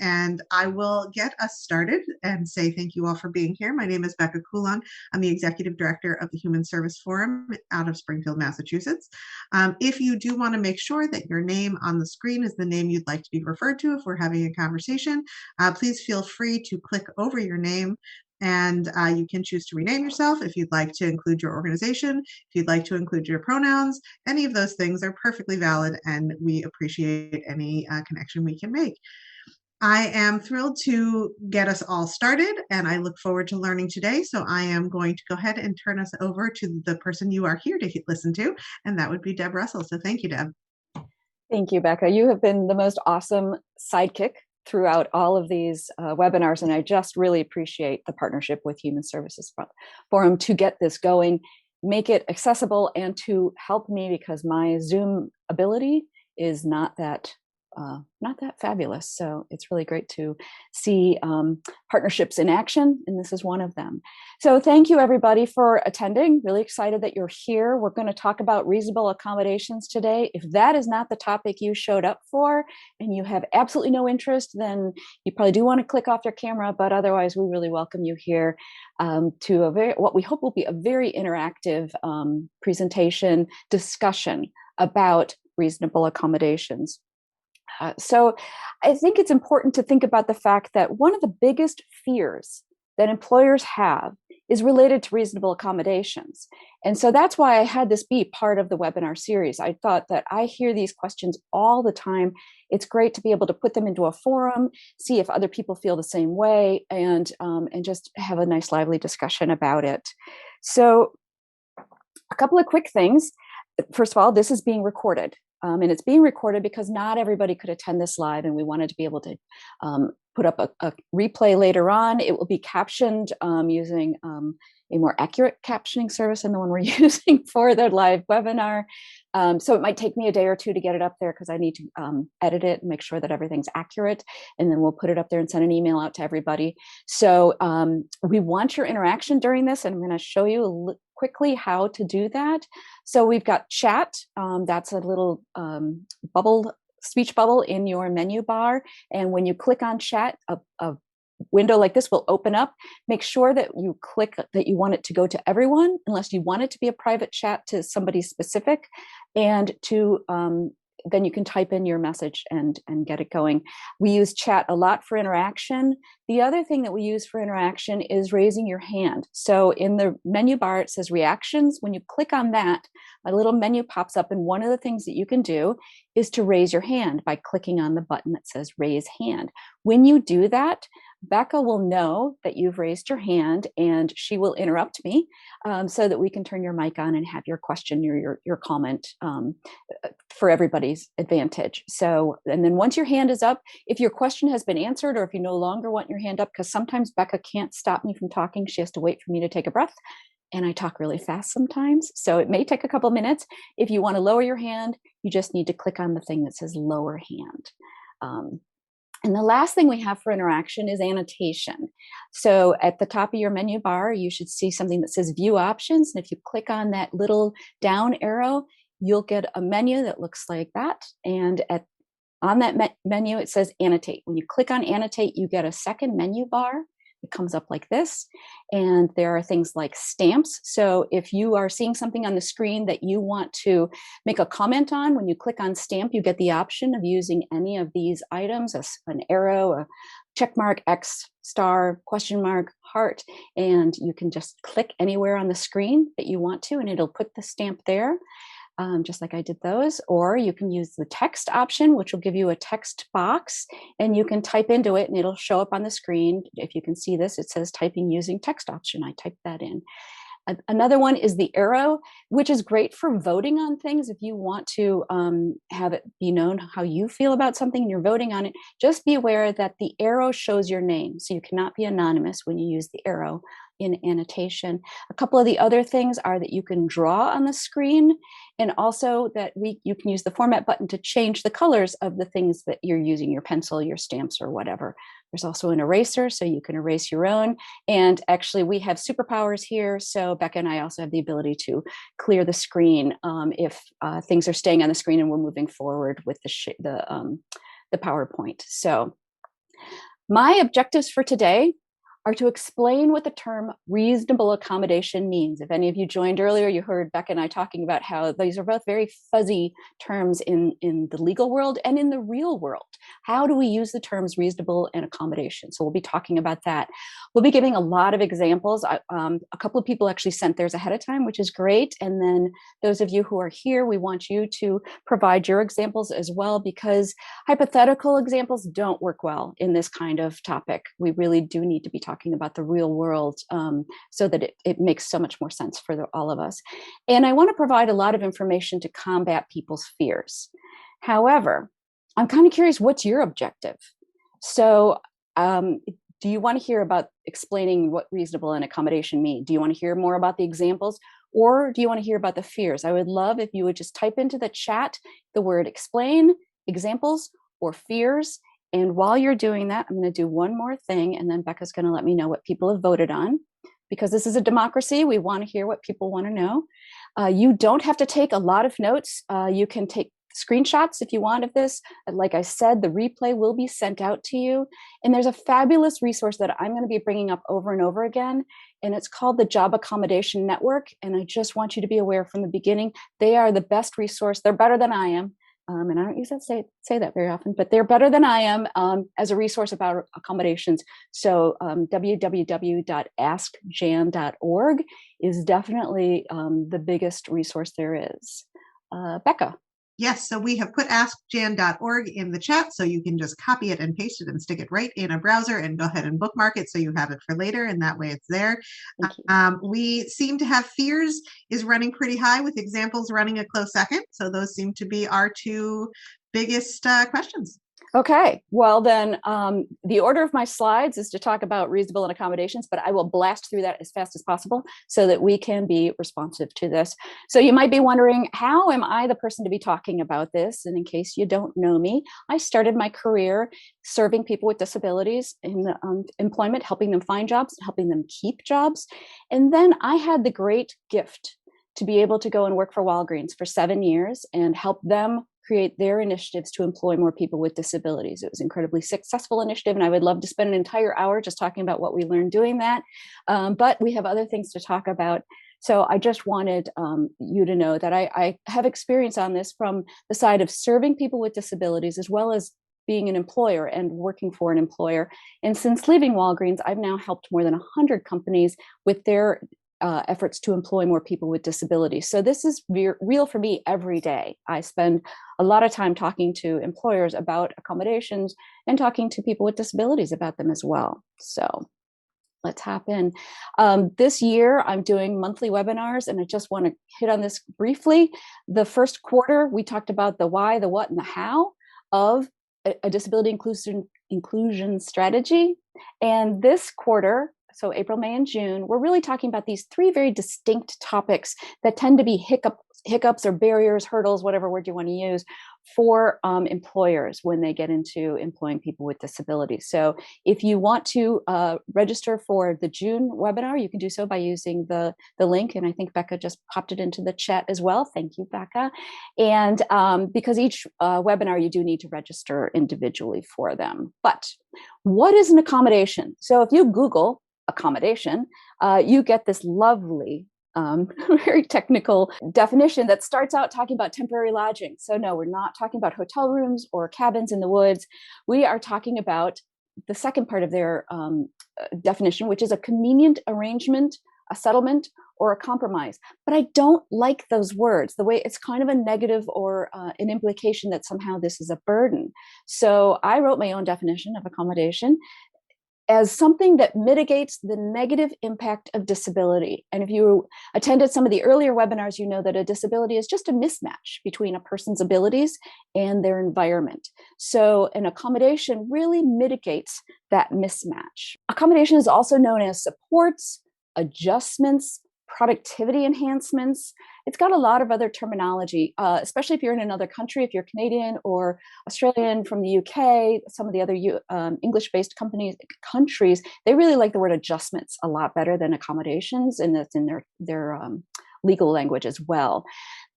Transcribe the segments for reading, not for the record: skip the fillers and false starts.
and I will get us started and say thank you all for being here. My name is Becca Coulon. I'm the Executive Director of the Human Service Forum out of Springfield, Massachusetts. If you do want to make sure that your name on the screen is the name you'd like to be referred to if we're having a conversation, please feel free to click over your name. And you can choose to rename yourself if you'd like to include your organization, if you'd like to include your pronouns. Any of those things are perfectly valid, and we appreciate any connection we can make. I am thrilled to get us all started, and I look forward to learning today. So I am going to go ahead and turn us over to the person you are here to listen to, and that would be Deb Russell. So thank you, Deb. Thank you, Becca. You have been the most awesome sidekick throughout all of these webinars, and I just really appreciate the partnership with Human Services Forum to get this going, make it accessible, and to help me because my Zoom ability is not that fabulous. So it's really great to see partnerships in action, and this is one of them. So thank you everybody for attending. Really excited that you're here. We're going to talk about reasonable accommodations today. If that is not the topic you showed up for and you have absolutely no interest, then you probably do want to click off your camera, but otherwise we really welcome you here to what we hope will be a very interactive presentation discussion about reasonable accommodations. So I think it's important to think about the fact that one of the biggest fears that employers have is related to reasonable accommodations. And so that's why I had this be part of the webinar series. I thought that I hear these questions all the time. It's great to be able to put them into a forum, see if other people feel the same way, and just have a nice lively discussion about it. So a couple of quick things. First of all, this is being recorded. And it's being recorded because not everybody could attend this live, and we wanted to be able to put up a replay later on. It will be captioned using a more accurate captioning service than the one we're using for the live webinar. So it might take me a day or two to get it up there because I need to edit it and make sure that everything's accurate, and then we'll put it up there and send an email out to everybody. So we want your interaction during this, and I'm going to show you quickly how to do that. So we've got chat. That's a little speech bubble in your menu bar. And when you click on chat, a window like this will open up. Make sure that you click that you want it to go to everyone, unless you want it to be a private chat to somebody specific, and to then you can type in your message and get it going. We use chat a lot for interaction. The other thing that we use for interaction is raising your hand. So in the menu bar, it says reactions. When you click on that, a little menu pops up, and one of the things that you can do is to raise your hand by clicking on the button that says raise hand. When you do that, Becca will know that you've raised your hand, and she will interrupt me so that we can turn your mic on and have your question or your comment for everybody's advantage. So, and then once your hand is up, if your question has been answered, or if you no longer want your hand up, because sometimes Becca can't stop me from talking, she has to wait for me to take a breath, and I talk really fast sometimes, so it may take a couple minutes. If you want to lower your hand, you just need to click on the thing that says lower hand. And the last thing we have for interaction is annotation. So at the top of your menu bar, you should see something that says view options. And if you click on that little down arrow, you'll get a menu that looks like that. And on that menu, it says annotate. When you click on annotate, you get a second menu bar. It comes up like this, and there are things like stamps. So if you are seeing something on the screen that you want to make a comment on, when you click on stamp, you get the option of using any of these items, an arrow, a check mark, X, star, question mark, heart, and you can just click anywhere on the screen that you want to, and it'll put the stamp there. Just like I did those. Or you can use the text option, which will give you a text box, and you can type into it and it'll show up on the screen. If you can see this, it says typing using text option. I typed that in. Another one is the arrow, which is great for voting on things. If you want to have it be known how you feel about something and you're voting on it, just be aware that the arrow shows your name. So you cannot be anonymous when you use the arrow in annotation. A couple of the other things are that you can draw on the screen, and also that you can use the format button to change the colors of the things that you're using, your pencil, your stamps, or whatever. There's also an eraser, so you can erase your own. And actually, we have superpowers here. So Becca and I also have the ability to clear the screen if things are staying on the screen and we're moving forward with the PowerPoint. So My objectives for today are to explain what the term reasonable accommodation means. If any of you joined earlier, you heard Becca and I talking about how these are both very fuzzy terms in the legal world and in the real world. How do we use the terms reasonable and accommodation? So we'll be talking about that. We'll be giving a lot of examples. A couple of people actually sent theirs ahead of time, which is great. And then those of you who are here, we want you to provide your examples as well, because hypothetical examples don't work well in this kind of topic. We really do need to be talking about the real world, so that it makes so much more sense for all of us. And I want to provide a lot of information to combat people's fears. However, I'm kind of curious, what's your objective? So do you want to hear about explaining what reasonable and accommodation mean? Do you want to hear more about the examples? Or do you want to hear about the fears? I would love if you would just type into the chat the word explain, examples, or fears. And while you're doing that, I'm going to do one more thing, and then Becca's going to let me know what people have voted on. Because this is a democracy, we want to hear what people want to know. You don't have to take a lot of notes. You can take screenshots if you want of this. Like I said, the replay will be sent out to you. And there's a fabulous resource that I'm going to be bringing up over and over again. And it's called the Job Accommodation Network. And I just want you to be aware from the beginning, they are the best resource. They're better than I am. And I don't use that say that very often, but they're better than I am as a resource about accommodations. So www.askjan.org is definitely the biggest resource there is. Becca. Yes, so we have put askjan.org in the chat, so you can just copy it and paste it and stick it right in a browser and go ahead and bookmark it so you have it for later, and that way it's there. We seem to have fears is running pretty high, with examples running a close second. So those seem to be our two biggest questions. Okay, well then, the order of my slides is to talk about reasonable and accommodations, but I will blast through that as fast as possible so that we can be responsive to this. So you might be wondering, how am I the person to be talking about this? And in case you don't know me, I started my career serving people with disabilities in employment, helping them find jobs, helping them keep jobs. And then I had the great gift to be able to go and work for Walgreens for 7 years and help them create their initiatives to employ more people with disabilities. It was an incredibly successful initiative, and I would love to spend an entire hour just talking about what we learned doing that. But we have other things to talk about. So I just wanted you to know that I have experience on this from the side of serving people with disabilities, as well as being an employer and working for an employer. And since leaving Walgreens, I've now helped more than 100 companies with their efforts to employ more people with disabilities. So this is real for me every day. I spend a lot of time talking to employers about accommodations and talking to people with disabilities about them as well. So let's hop in. This year, I'm doing monthly webinars, and I just want to hit on this briefly. The first quarter, we talked about the why, the what, and the how of a disability inclusion strategy. And this quarter, so April, May, and June, we're really talking about these three very distinct topics that tend to be hiccups or barriers, hurdles, whatever word you want to use, for employers when they get into employing people with disabilities. So if you want to register for the June webinar, you can do so by using the link. And I think Becca just popped it into the chat as well. Thank you, Becca. And because each webinar, you do need to register individually for them. But what is an accommodation? So if you Google accommodation, you get this lovely, very technical definition that starts out talking about temporary lodging. So no, we're not talking about hotel rooms or cabins in the woods. We are talking about the second part of their definition, which is a convenient arrangement, a settlement, or a compromise. But I don't like those words, the way it's kind of a negative or an implication that somehow this is a burden. So I wrote my own definition of accommodation as something that mitigates the negative impact of disability. And if you attended some of the earlier webinars, you know that a disability is just a mismatch between a person's abilities and their environment. So an accommodation really mitigates that mismatch. Accommodation is also known as supports, adjustments, productivity enhancements. It's got a lot of other terminology, especially if you're in another country, if you're Canadian or Australian from the UK, some of the other English-based countries, they really like the word adjustments a lot better than accommodations, and that's in their legal language as well.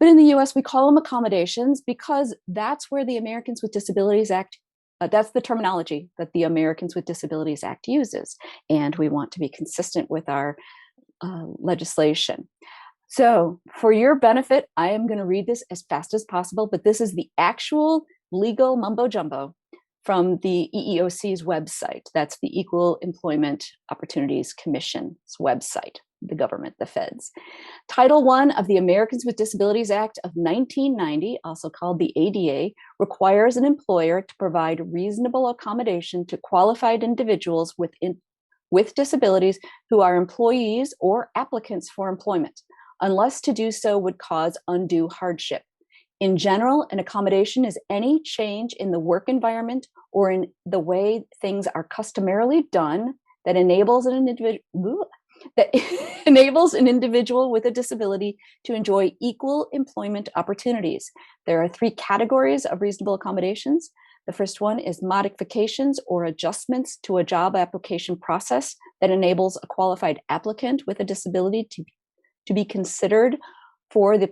But in the US, we call them accommodations because that's where the Americans with Disabilities Act that's the terminology that the Americans with Disabilities Act uses, and we want to be consistent with our legislation. So for your benefit, I am going to read this as fast as possible, but this is the actual legal mumbo jumbo from the EEOC's website. That's the Equal Employment Opportunities Commission's website, the government, the feds. Title I of the Americans with Disabilities Act of 1990, also called the ADA, requires an employer to provide reasonable accommodation to qualified individuals with disabilities who are employees or applicants for employment, unless to do so would cause undue hardship. In general, an accommodation is any change in the work environment or in the way things are customarily done that enables an individual with a disability to enjoy equal employment opportunities. There are 3 categories of reasonable accommodations. The first one is modifications or adjustments to a job application process that enables a qualified applicant with a disability to be considered for the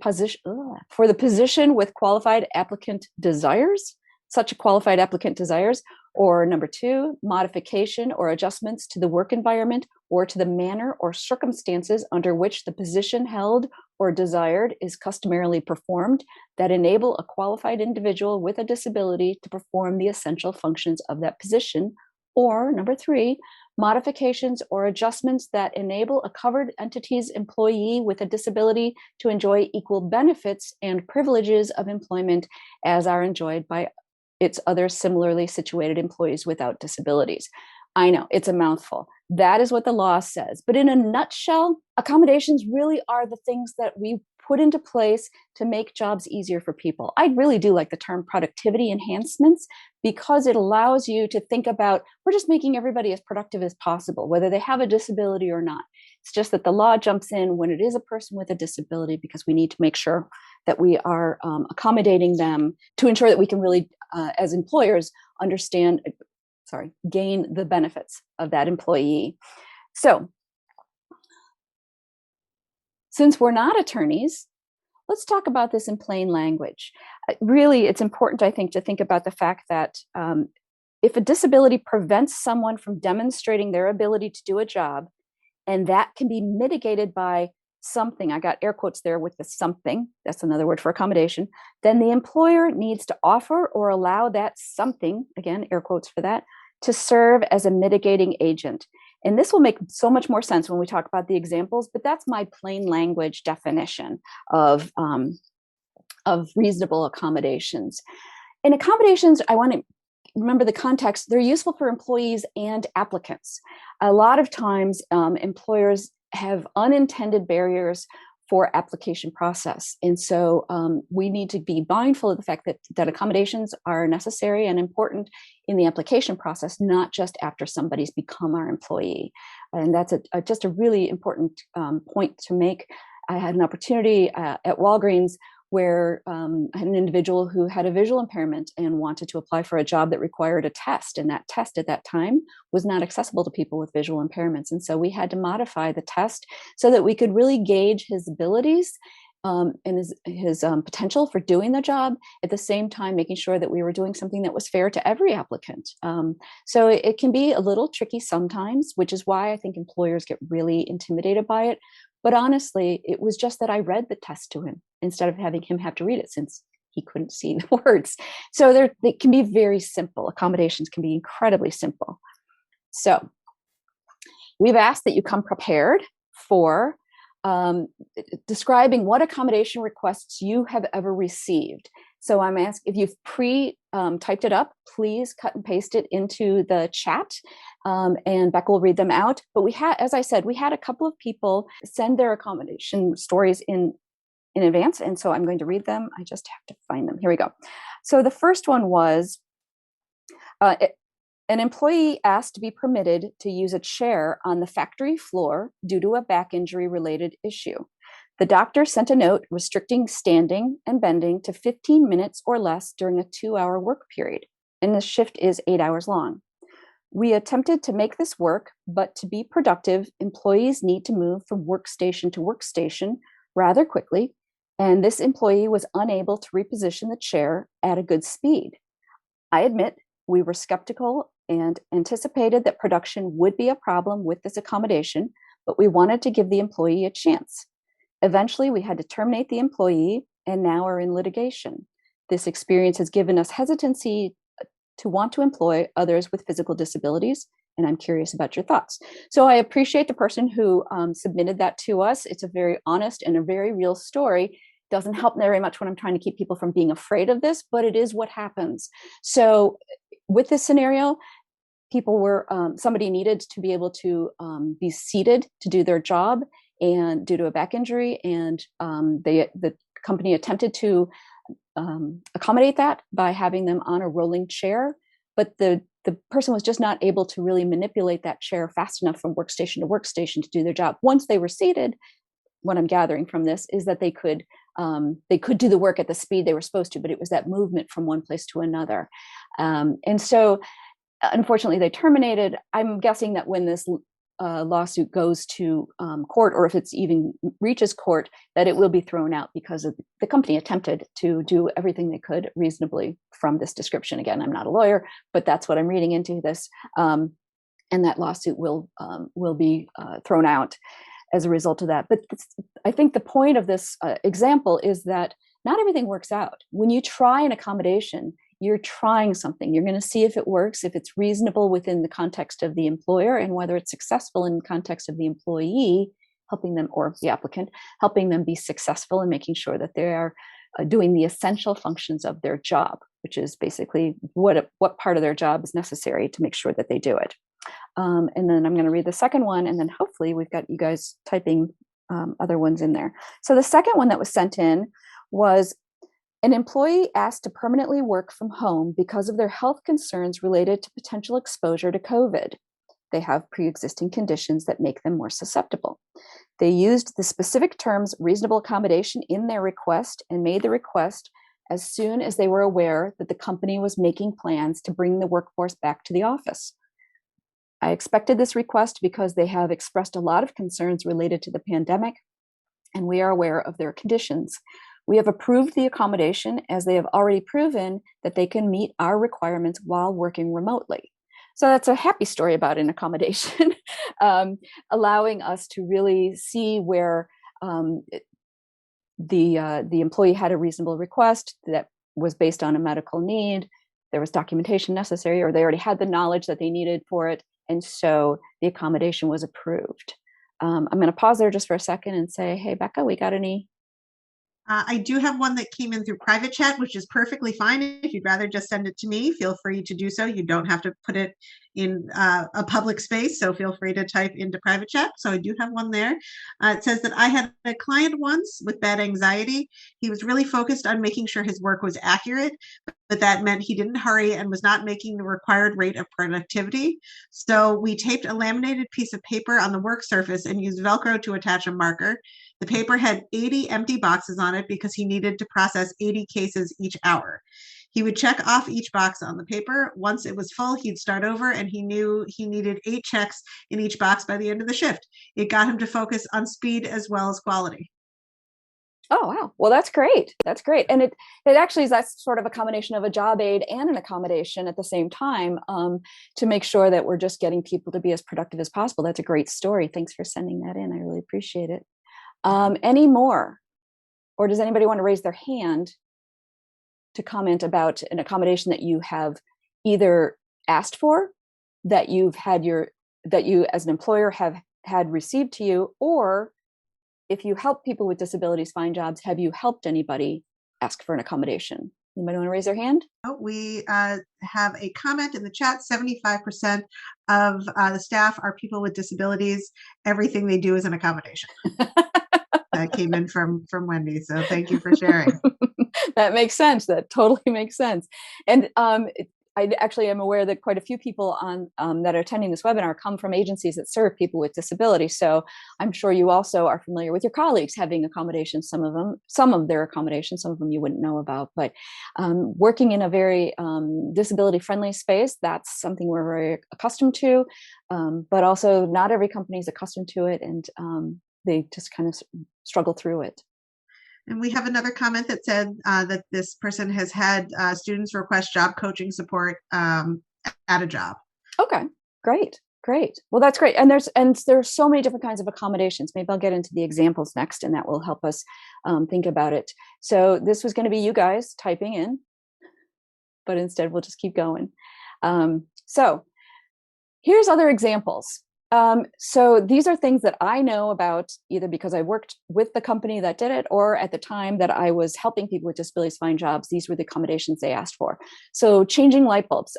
position with qualified applicant desires, such a qualified applicant desires. Or number 2, modification or adjustments to the work environment or to the manner or circumstances under which the position held or desired is customarily performed that enable a qualified individual with a disability to perform the essential functions of that position. Or number 3, modifications or adjustments that enable a covered entity's employee with a disability to enjoy equal benefits and privileges of employment as are enjoyed by its other similarly situated employees without disabilities. I know, it's a mouthful. That is what the law says. But in a nutshell, accommodations really are the things that we put into place to make jobs easier for people. I really do like the term productivity enhancements because it allows you to think about, we're just making everybody as productive as possible, whether they have a disability or not. It's just that the law jumps in when it is a person with a disability because we need to make sure that we are accommodating them to ensure that we can really, as employers, gain the benefits of that employee. So, since we're not attorneys, let's talk about this in plain language. Really, it's important, I think, to think about the fact that if a disability prevents someone from demonstrating their ability to do a job, and that can be mitigated by something, I got air quotes there with the something, that's another word for accommodation, then the employer needs to offer or allow that something, again, air quotes for that, to serve as a mitigating agent. And this will make so much more sense when we talk about the examples, but that's my plain language definition of reasonable accommodations. And accommodations, I want to remember the context, they're useful for employees and applicants. A lot of times, employers have unintended barriers for application process. And so we need to be mindful of the fact that accommodations are necessary and important in the application process, not just after somebody's become our employee. And that's just a really important point to make. I had an opportunity at Walgreens where I had an individual who had a visual impairment and wanted to apply for a job that required a test. And that test at that time was not accessible to people with visual impairments. And so we had to modify the test so that we could really gauge his abilities and his potential for doing the job, at the same time making sure that we were doing something that was fair to every applicant. So it can be a little tricky sometimes, which is why I think employers get really intimidated by it. But honestly, it was just that I read the test to him instead of having him have to read it since he couldn't see the words. So they can be very simple. Accommodations can be incredibly simple. So we've asked that you come prepared for describing what accommodation requests you have ever received. So I'm asking if you've typed it up, please cut and paste it into the chat, and Becca will read them out. But as I said, we had a couple of people send their accommodation stories in advance, and so I'm going to read them. I just have to find them. Here we go. So the first one was, an employee asked to be permitted to use a chair on the factory floor due to a back injury related issue. The doctor sent a note restricting standing and bending to 15 minutes or less during a 2-hour work period, and the shift is 8 hours long. We attempted to make this work, but to be productive, employees need to move from workstation to workstation rather quickly, and this employee was unable to reposition the chair at a good speed. I admit We were skeptical and anticipated that production would be a problem with this accommodation, but we wanted to give the employee a chance. Eventually, we had to terminate the employee and now are in litigation. This experience has given us hesitancy to want to employ others with physical disabilities, and I'm curious about your thoughts. So I appreciate the person who submitted that to us. It's a very honest and a very real story. Doesn't help very much when I'm trying to keep people from being afraid of this, but it is what happens. So with this scenario, people were, somebody needed to be able to be seated to do their job, and due to a back injury, and the company attempted to accommodate that by having them on a rolling chair, but the person was just not able to really manipulate that chair fast enough from workstation to workstation to do their job. Once they were seated, what I'm gathering from this is that they could do the work at the speed they were supposed to, but it was that movement from one place to another. And so unfortunately they terminated. I'm guessing that when this lawsuit goes to court, or if it's even reaches court, that it will be thrown out because the company attempted to do everything they could reasonably from this description. Again, I'm not a lawyer, but that's what I'm reading into this. And that lawsuit will be thrown out as a result of that. But I think the point of this example is that not everything works out. When you try an accommodation, you're trying something. You're going to see if it works, if it's reasonable within the context of the employer, and whether it's successful in the context of the employee, helping them, or the applicant, helping them be successful in making sure that they are doing the essential functions of their job, which is basically what part of their job is necessary to make sure that they do it. And then I'm going to read the second one, and then hopefully we've got you guys typing other ones in there. So the second one that was sent in was: an employee asked to permanently work from home because of their health concerns related to potential exposure to COVID. They have pre-existing conditions that make them more susceptible. They used the specific terms reasonable accommodation in their request and made the request as soon as they were aware that the company was making plans to bring the workforce back to the office. I expected this request because they have expressed a lot of concerns related to the pandemic, and we are aware of their conditions. We have approved the accommodation as they have already proven that they can meet our requirements while working remotely. So that's a happy story about an accommodation, allowing us to really see where the employee had a reasonable request that was based on a medical need. There was documentation necessary, or they already had the knowledge that they needed for it. And so the accommodation was approved. I'm going to pause there just for a second and say, hey, Becca, we got any? I do have one that came in through private chat, which is perfectly fine. If you'd rather just send it to me, feel free to do so. You don't have to put it in a public space, so feel free to type into private chat. So I do have one there. It says that I had a client once with bad anxiety. He was really focused on making sure his work was accurate, but that meant he didn't hurry and was not making the required rate of productivity. So we taped a laminated piece of paper on the work surface and used Velcro to attach a marker. The paper had 80 empty boxes on it because he needed to process 80 cases each hour. He would check off each box on the paper. Once it was full, he'd start over, and he knew he needed 8 checks in each box by the end of the shift. It got him to focus on speed as well as quality. Oh, wow. Well, that's great. That's great. And it actually is, that's sort of a combination of a job aid and an accommodation at the same time, to make sure that we're just getting people to be as productive as possible. That's a great story. Thanks for sending that in. I really appreciate it. Any more? Or does anybody want to raise their hand to comment about an accommodation that you have either asked for, that you as an employer have had received to you, or if you help people with disabilities find jobs, have you helped anybody ask for an accommodation? Anybody want to raise their hand? Oh, we have a comment in the chat. 75% of the staff are people with disabilities. Everything they do is an accommodation. That came in from Wendy. So thank you for sharing. That makes sense. That totally makes sense. And I actually am aware that quite a few people on that are attending this webinar come from agencies that serve people with disabilities. So I'm sure you also are familiar with your colleagues having accommodations, some of their accommodations, some of them you wouldn't know about. But working in a very disability friendly space, that's something we're very accustomed to. But also not every company is accustomed to it, and they just kind of struggle through it. And we have another comment that said that this person has had students request job coaching support at a job. Okay, great. Great. Well, that's great. And there's so many different kinds of accommodations. Maybe I'll get into the examples next, and that will help us think about it. So this was going to be you guys typing in, but instead we'll just keep going. So here's other examples. So these are things that I know about either because I worked with the company that did it, or at the time that I was helping people with disabilities find jobs, these were the accommodations they asked for. So changing light bulbs.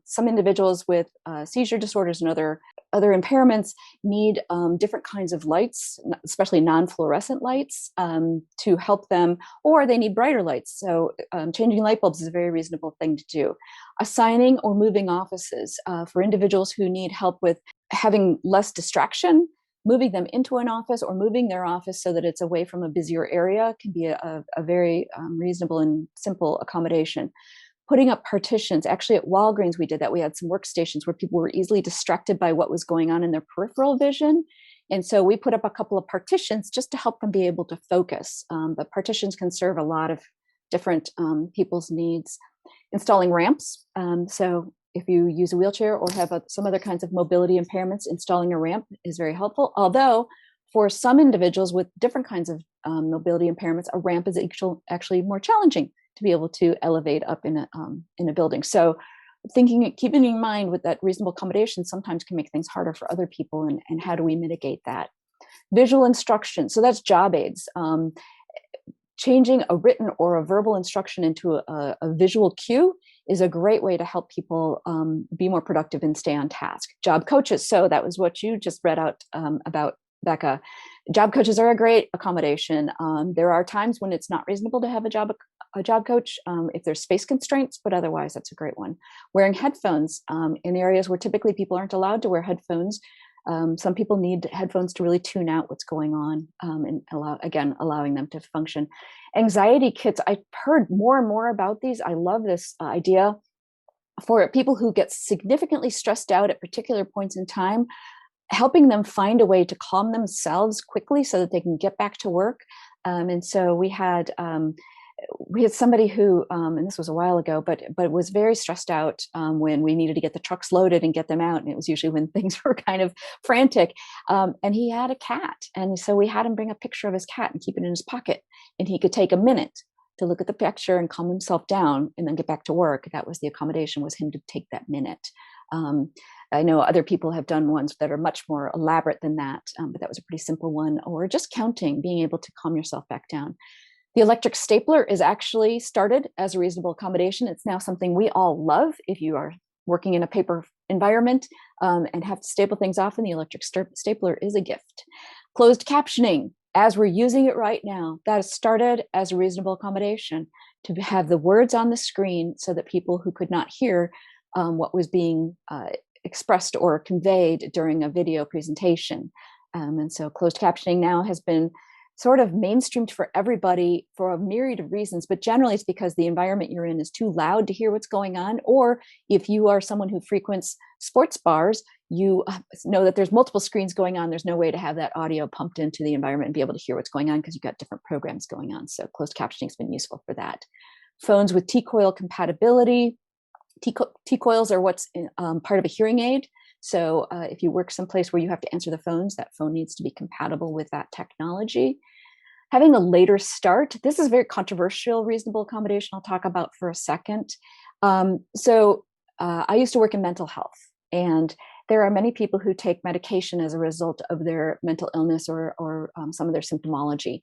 Some individuals with seizure disorders and other impairments need different kinds of lights, especially non-fluorescent lights, to help them, or they need brighter lights. So changing light bulbs is a very reasonable thing to do. Assigning or moving offices for individuals who need help with having less distraction, moving them into an office or moving their office so that it's away from a busier area can be a very reasonable and simple accommodation. Putting up partitions. Actually, at Walgreens, we did that. We had some workstations where people were easily distracted by what was going on in their peripheral vision. And so we put up a couple of partitions just to help them be able to focus. But partitions can serve a lot of different people's needs. Installing ramps. So if you use a wheelchair or have some other kinds of mobility impairments, installing a ramp is very helpful. Although for some individuals with different kinds of mobility impairments, a ramp is actually more challenging to be able to elevate up in a building. So keeping in mind with that reasonable accommodation sometimes can make things harder for other people, and how do we mitigate that? Visual instruction. So that's job aids. Changing a written or a verbal instruction into a visual cue is a great way to help people be more productive and stay on task. Job coaches. So that was what you just read out about, Becca. Job coaches are a great accommodation. There are times when it's not reasonable to have a job coach if there's space constraints, but otherwise that's a great one. Wearing headphones in areas where typically people aren't allowed to wear headphones. Some people need headphones to really tune out what's going on and allowing them to function. Anxiety kits. I've heard more and more about these. I love this idea for people who get significantly stressed out at particular points in time, helping them find a way to calm themselves quickly so that they can get back to work. And so we had somebody who, and this was a while ago, but was very stressed out when we needed to get the trucks loaded and get them out. And it was usually when things were kind of frantic. And he had a cat. And so we had him bring a picture of his cat and keep it in his pocket. And he could take a minute to look at the picture and calm himself down and then get back to work. That was the accommodation, was him to take that minute. I know other people have done ones that are much more elaborate than that, but that was a pretty simple one. Or just counting, being able to calm yourself back down. The electric stapler is actually started as a reasonable accommodation. It's now something we all love. If you are working in a paper environment and have to staple things often, the electric stapler is a gift. Closed captioning, as we're using it right now, that is started as a reasonable accommodation to have the words on the screen so that people who could not hear what was being expressed or conveyed during a video presentation. And so closed captioning now has been sort of mainstreamed for everybody for a myriad of reasons, but generally it's because the environment you're in is too loud to hear what's going on. Or if you are someone who frequents sports bars, you know that there's multiple screens going on. There's no way to have that audio pumped into the environment and be able to hear what's going on because you've got different programs going on. So closed captioning has been useful for that. Phones with T-coil compatibility. T-coils are what's part of a hearing aid. So if you work someplace where you have to answer the phones, that phone needs to be compatible with that technology. Having a later start. This is a very controversial reasonable accommodation I'll talk about for a second. I used to work in mental health, and there are many people who take medication as a result of their mental illness or some of their symptomology.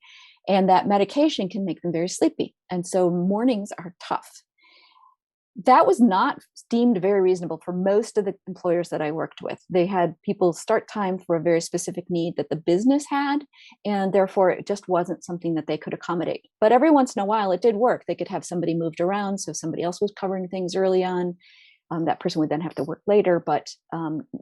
And that medication can make them very sleepy. And so mornings are tough. That was not deemed very reasonable for most of the employers that I worked with. They had people start time for a very specific need that the business had, and therefore it just wasn't something that they could accommodate. But every once in a while it did work. They could have somebody moved around, so somebody else was covering things early on. That person would then have to work later, but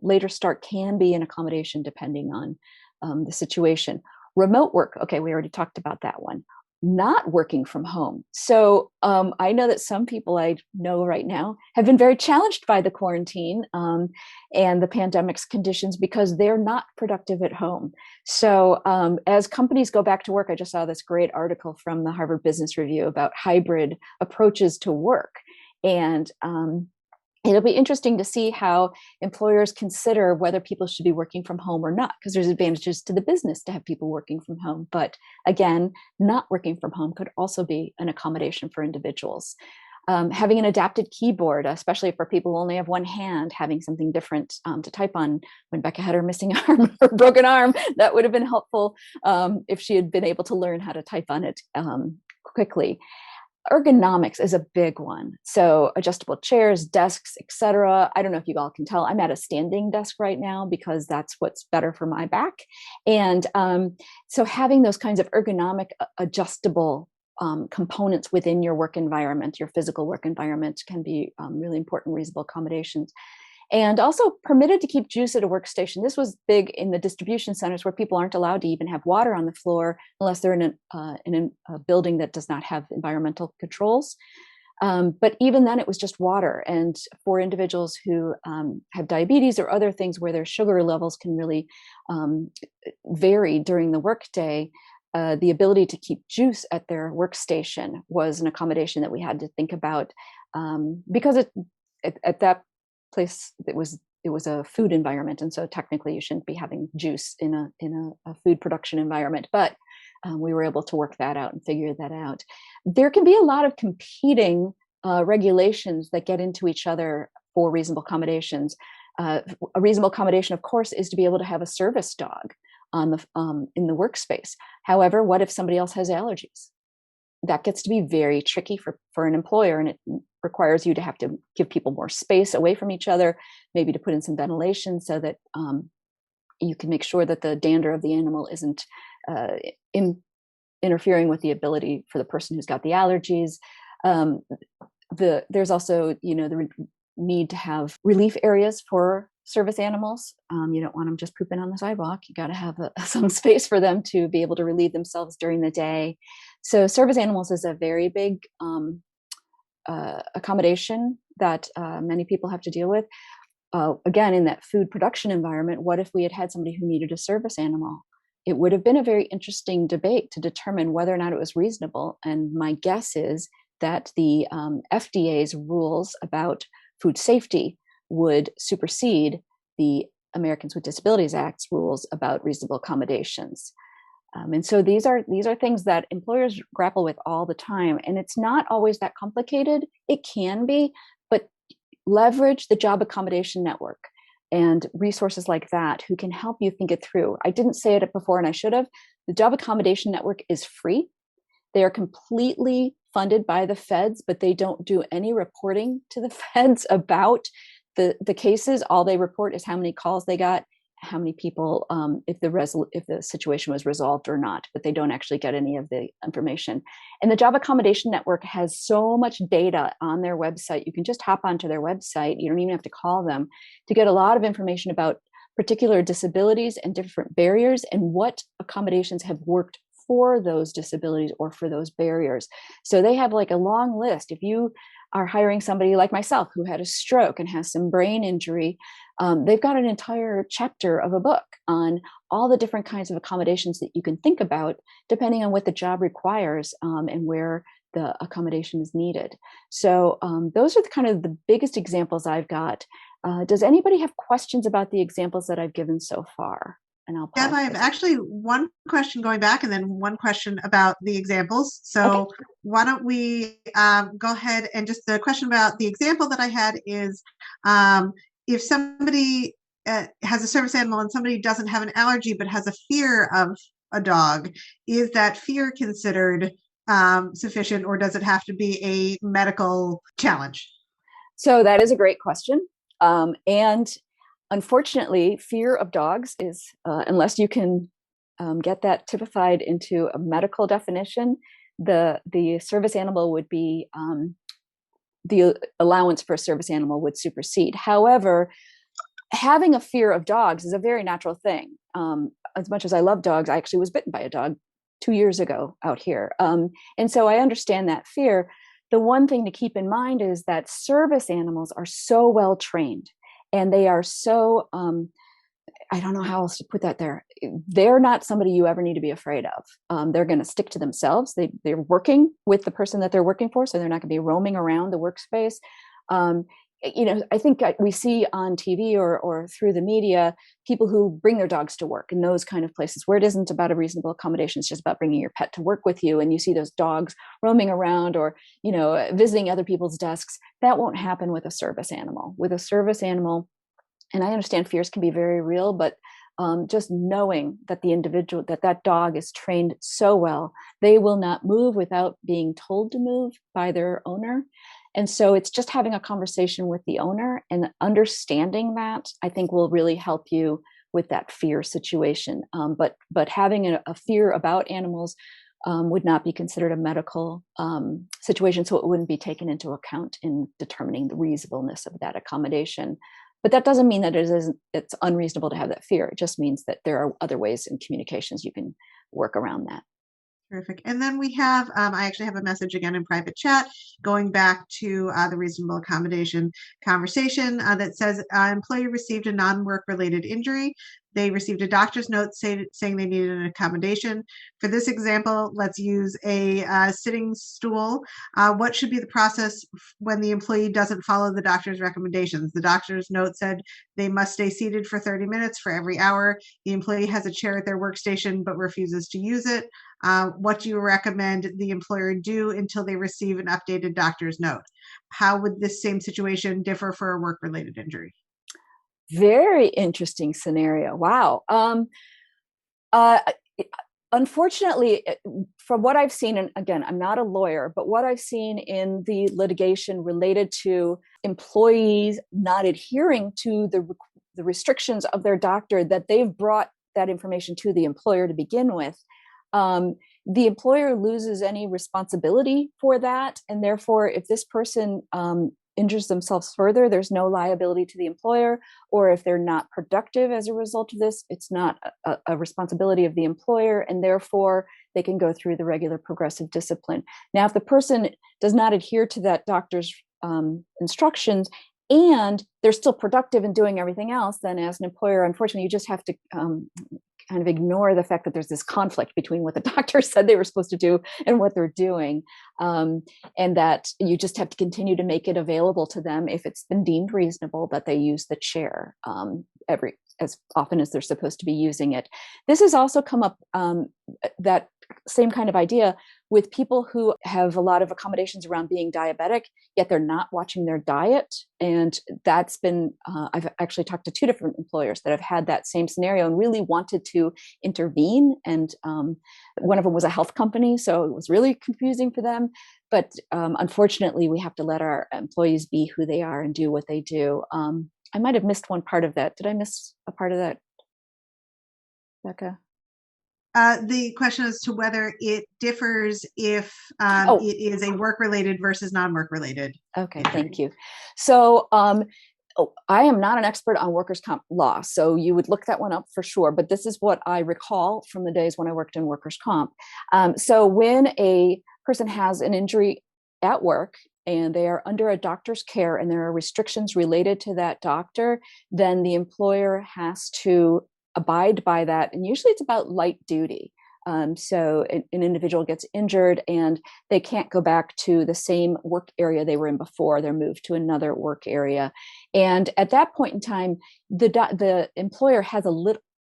later start can be an accommodation depending on the situation. Remote work, okay, we already talked about that one. not working from home. So I know that some people I know right now have been very challenged by the quarantine and the pandemic's conditions because they're not productive at home. So as companies go back to work, I just saw this great article from the Harvard Business Review about hybrid approaches to work. And it'll be interesting to see how employers consider whether people should be working from home or not, because there's advantages to the business to have people working from home. But again, not working from home could also be an accommodation for individuals. Having an adapted keyboard, especially for people who only have one hand, having something different to type on. When Becca had her missing arm or broken arm, that would have been helpful if she had been able to learn how to type on it quickly. Ergonomics is a big one. So adjustable chairs, desks, etc. I don't know if you all can tell, I'm at a standing desk right now because that's what's better for my back. And so having those kinds of ergonomic, adjustable components within your work environment, your physical work environment, can be really important reasonable accommodations. And also permitted to keep juice at a workstation. This was big in the distribution centers where people aren't allowed to even have water on the floor unless they're in a building that does not have environmental controls. But even then, it was just water. And for individuals who have diabetes or other things where their sugar levels can really vary during the workday, the ability to keep juice at their workstation was an accommodation that we had to think about because at that place it was a food environment, and so technically you shouldn't be having juice in a food production environment, but we were able to work that out and figure that out. There can be a lot of competing regulations that get into each other for reasonable accommodations. A reasonable accommodation, of course, is to be able to have a service dog on the in the workspace. However, what if somebody else has allergies? That gets to be very tricky for an employer, and it requires you to have to give people more space away from each other, maybe to put in some ventilation so that you can make sure that the dander of the animal isn't interfering with the ability for the person who's got the allergies. There's also, the need to have relief areas for service animals. You don't want them just pooping on the sidewalk. You got to have some space for them to be able to relieve themselves during the day. So service animals is a very big accommodation that many people have to deal with. Again, in that food production environment, what if we had somebody who needed a service animal? It would have been a very interesting debate to determine whether or not it was reasonable. And my guess is that the FDA's rules about food safety would supersede the Americans with Disabilities Act's rules about reasonable accommodations. And so these are things that employers grapple with all the time. And it's not always that complicated. It can be, but leverage the Job Accommodation Network and resources like that who can help you think it through. I didn't say it before and I should have. The Job Accommodation Network is free. They are completely funded by the feds, but they don't do any reporting to the feds about the cases. All they report is how many calls they got, how many people, if the situation was resolved or not, but they don't actually get any of the information. And the Job Accommodation Network has so much data on their website. You can just hop onto their website. You don't even have to call them to get a lot of information about particular disabilities and different barriers and what accommodations have worked for those disabilities or for those barriers. So they have like a long list. If you are hiring somebody like myself who had a stroke and has some brain injury, they've got an entire chapter of a book on all the different kinds of accommodations that you can think about depending on what the job requires and where the accommodation is needed. So those are the biggest examples I've got. Does anybody have questions about the examples that I've given so far? And I'll pause. Deb, I have actually one question going back and then one question about the examples. So okay. Why don't we go ahead and just the question about the example that I had is if somebody has a service animal and somebody doesn't have an allergy but has a fear of a dog, is that fear considered sufficient, or does it have to be a medical challenge? So that is a great question. And unfortunately, fear of dogs is, unless you can get that typified into a medical definition, the service animal would be, the allowance for a service animal would supersede. However, having a fear of dogs is a very natural thing. As much as I love dogs, I actually was bitten by a dog 2 years ago out here. And so I understand that fear. The one thing to keep in mind is that service animals are so well trained, and they are so, I don't know how else to put that there. They're not somebody you ever need to be afraid of. They're going to stick to themselves. They're working with the person that they're working for, so they're not going to be roaming around the workspace. I think we see on TV or through the media people who bring their dogs to work in those kind of places where it isn't about a reasonable accommodation. It's just about bringing your pet to work with you, and you see those dogs roaming around or visiting other people's desks. That won't happen with a service animal. With a service animal, and I understand fears can be very real, but just knowing that the individual, that dog is trained so well, they will not move without being told to move by their owner. And so it's just having a conversation with the owner and understanding that, I think, will really help you with that fear situation. But having a fear about animals would not be considered a medical situation, so it wouldn't be taken into account in determining the reasonableness of that accommodation. But that doesn't mean that it's unreasonable to have that fear. It just means that there are other ways in communications you can work around that. Terrific. And then we have, I actually have a message again in private chat going back to the reasonable accommodation conversation that says employee received a non-work related injury. They received a doctor's note saying they needed an accommodation. For this example, let's use a sitting stool. What should be the process when the employee doesn't follow the doctor's recommendations? The doctor's note said they must stay seated for 30 minutes for every hour. The employee has a chair at their workstation but refuses to use it. What do you recommend the employer do until they receive an updated doctor's note? How would this same situation differ for a work-related injury? Very interesting scenario. Wow. Unfortunately, from what I've seen, and again, I'm not a lawyer, but what I've seen in the litigation related to employees not adhering to the restrictions of their doctor, that they've brought that information to the employer to begin with, the employer loses any responsibility for that. And therefore, if this person injures themselves further, there's no liability to the employer. Or if they're not productive as a result of this, it's not a responsibility of the employer, and therefore they can go through the regular progressive discipline. Now, if the person does not adhere to that doctor's instructions and they're still productive in doing everything else, then as an employer, unfortunately, you just have to kind of ignore the fact that there's this conflict between what the doctor said they were supposed to do and what they're doing. And that you just have to continue to make it available to them if it's been deemed reasonable that they use the chair as often as they're supposed to be using it. This has also come up, that same kind of idea, with people who have a lot of accommodations around being diabetic, yet they're not watching their diet. And that's been, I've actually talked to 2 different employers that have had that same scenario and really wanted to intervene. And one of them was a health company, so it was really confusing for them. But unfortunately, we have to let our employees be who they are and do what they do. I might have missed one part of that. Did I miss a part of that, Becca? The question as to whether it differs if it is a work-related versus non-work-related. Okay, thank you. So I am not an expert on workers' comp law, so you would look that one up for sure. But this is what I recall from the days when I worked in workers' comp. So when a person has an injury at work and they are under a doctor's care and there are restrictions related to that doctor, then the employer has to abide by that. And usually it's about light duty. So an individual gets injured and they can't go back to the same work area they were in before. They're moved to another work area. And at that point in time, the employer has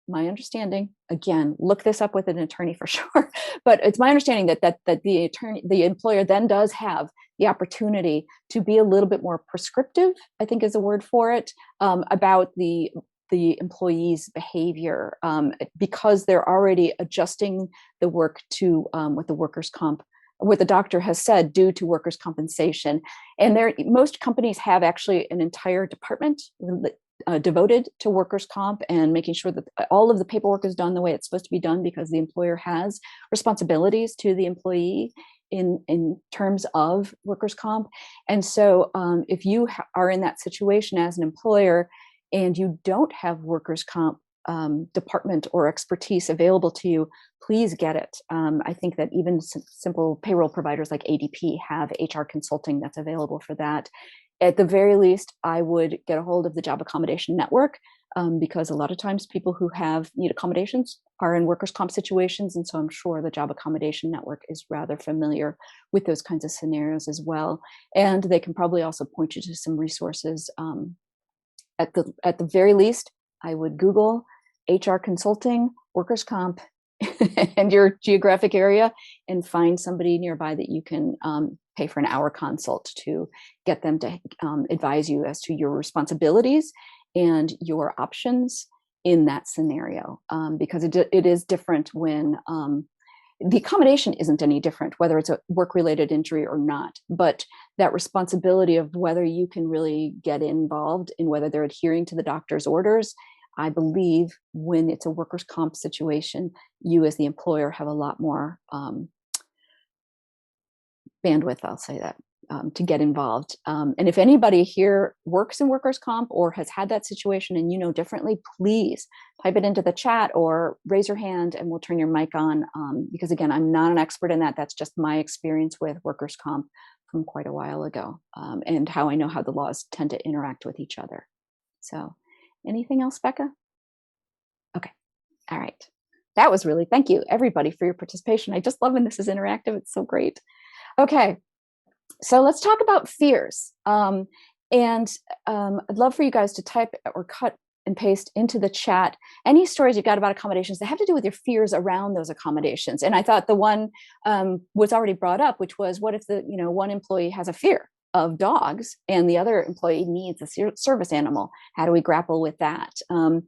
my understanding, again, look this up with an attorney for sure, but it's my understanding that the employer then does have the opportunity to be a little bit more prescriptive, I think is a word for it, about the employee's behavior, because they're already adjusting the work to what the doctor has said due to workers' compensation. And most companies have actually an entire department devoted to workers' comp and making sure that all of the paperwork is done the way it's supposed to be done, because the employer has responsibilities to the employee in terms of workers' comp. And so if you are in that situation as an employer and you don't have workers' comp department or expertise available to you, please get it. I think that even simple payroll providers like ADP have HR consulting that's available for that. At the very least, I would get a hold of the Job Accommodation Network, because a lot of times people who need accommodations are in workers' comp situations. And so I'm sure the Job Accommodation Network is rather familiar with those kinds of scenarios as well. And they can probably also point you to some resources. At the very least, I would Google HR consulting, workers' comp, and your geographic area, and find somebody nearby that you can pay for an hour consult to get them to advise you as to your responsibilities and your options in that scenario. Because it is different when the accommodation isn't any different, whether it's a work-related injury or not, but that responsibility of whether you can really get involved in whether they're adhering to the doctor's orders. I believe when it's a workers' comp situation, you as the employer have a lot more bandwidth, I'll say that, to get involved. And if anybody here works in workers' comp or has had that situation and you know differently, please type it into the chat or raise your hand and we'll turn your mic on. Because again, I'm not an expert in that. That's just my experience with workers' comp from quite a while ago, and how I know how the laws tend to interact with each other. So anything else, Becca? Okay. All right. That was really, thank you everybody for your participation. I just love when this is interactive. It's so great. Okay. So let's talk about fears. And I'd love for you guys to type or cut and paste into the chat any stories you've got about accommodations that have to do with your fears around those accommodations. And I thought the one was already brought up, which was, what if one employee has a fear of dogs and the other employee needs a service animal? How do we grapple with that? I'm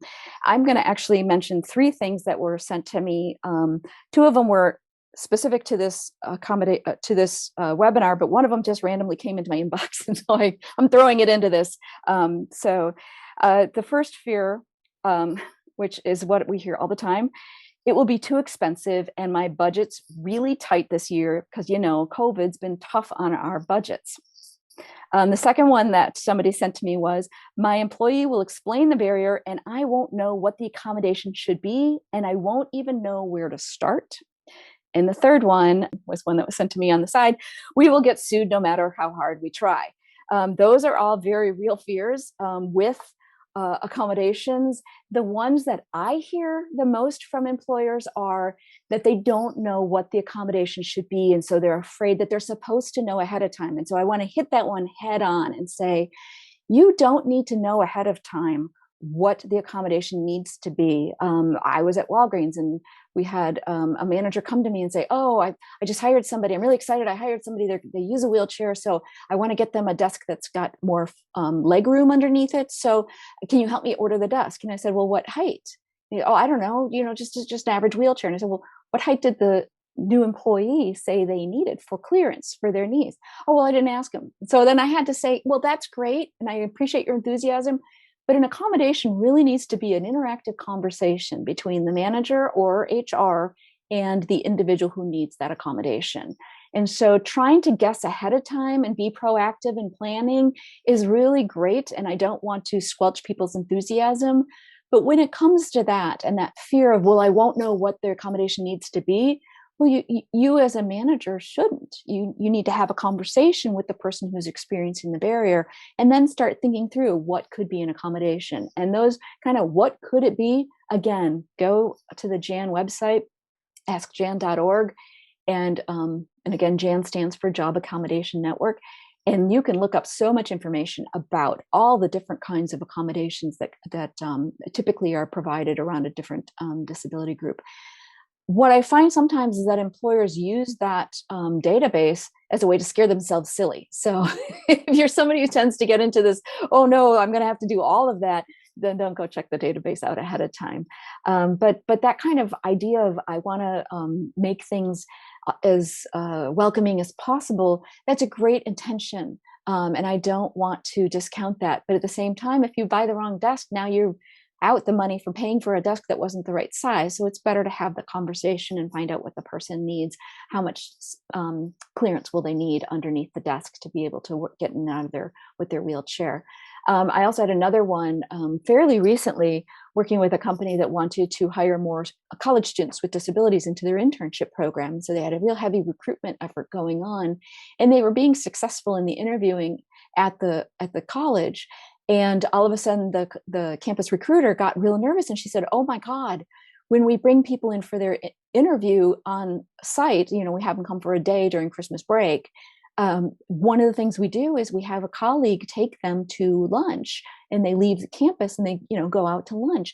going to actually mention 3 things that were sent to me. 2 of them were specific to this webinar, but one of them just randomly came into my inbox, and so I'm throwing it into this. So the first fear, which is what we hear all the time, it will be too expensive and my budget's really tight this year because COVID's been tough on our budgets. The second one that somebody sent to me was, my employee will explain the barrier and I won't know what the accommodation should be, and I won't even know where to start. And the third one was one that was sent to me on the side. We will get sued no matter how hard we try. Those are all very real fears with accommodations. The ones that I hear the most from employers are that they don't know what the accommodation should be. And so they're afraid that they're supposed to know ahead of time. And so I want to hit that one head on and say, you don't need to know ahead of time what the accommodation needs to be. I was at Walgreens and we had a manager come to me and say, oh, I just hired somebody. I'm really excited. I hired somebody. They use a wheelchair. So I want to get them a desk that's got more leg room underneath it. So can you help me order the desk? And I said, well, what height? Oh, I don't know, just an average wheelchair. And I said, well, what height did the new employee say they needed for clearance for their knees? Oh, well, I didn't ask him. So then I had to say, well, that's great. And I appreciate your enthusiasm. But an accommodation really needs to be an interactive conversation between the manager or HR and the individual who needs that accommodation. And so trying to guess ahead of time and be proactive in planning is really great. And I don't want to squelch people's enthusiasm. But when it comes to that and that fear of, well, I won't know what their accommodation needs to be, well, you as a manager shouldn't. You need to have a conversation with the person who's experiencing the barrier and then start thinking through what could be an accommodation. And those kind of what could it be, again, go to the JAN website, askjan.org. And again, JAN stands for Job Accommodation Network. And you can look up so much information about all the different kinds of accommodations that typically are provided around a different disability group. What I find sometimes is that employers use that database as a way to scare themselves silly. So if you're somebody who tends to get into this, oh no, I'm going to have to do all of that, then don't go check the database out ahead of time. But that kind of idea of I want to make things as welcoming as possible, that's a great intention. And I don't want to discount that. But at the same time, if you buy the wrong desk, now you're out the money for paying for a desk that wasn't the right size. So it's better to have the conversation and find out what the person needs, how much clearance will they need underneath the desk to be able to get in and out of with their wheelchair. I also had another one fairly recently, working with a company that wanted to hire more college students with disabilities into their internship program. So they had a real heavy recruitment effort going on, and they were being successful in the interviewing at the college. And all of a sudden, the campus recruiter got real nervous, and she said, "Oh my God, when we bring people in for their interview on site, we have them come for a day during Christmas break. One of the things we do is we have a colleague take them to lunch, and they leave the campus and they, go out to lunch.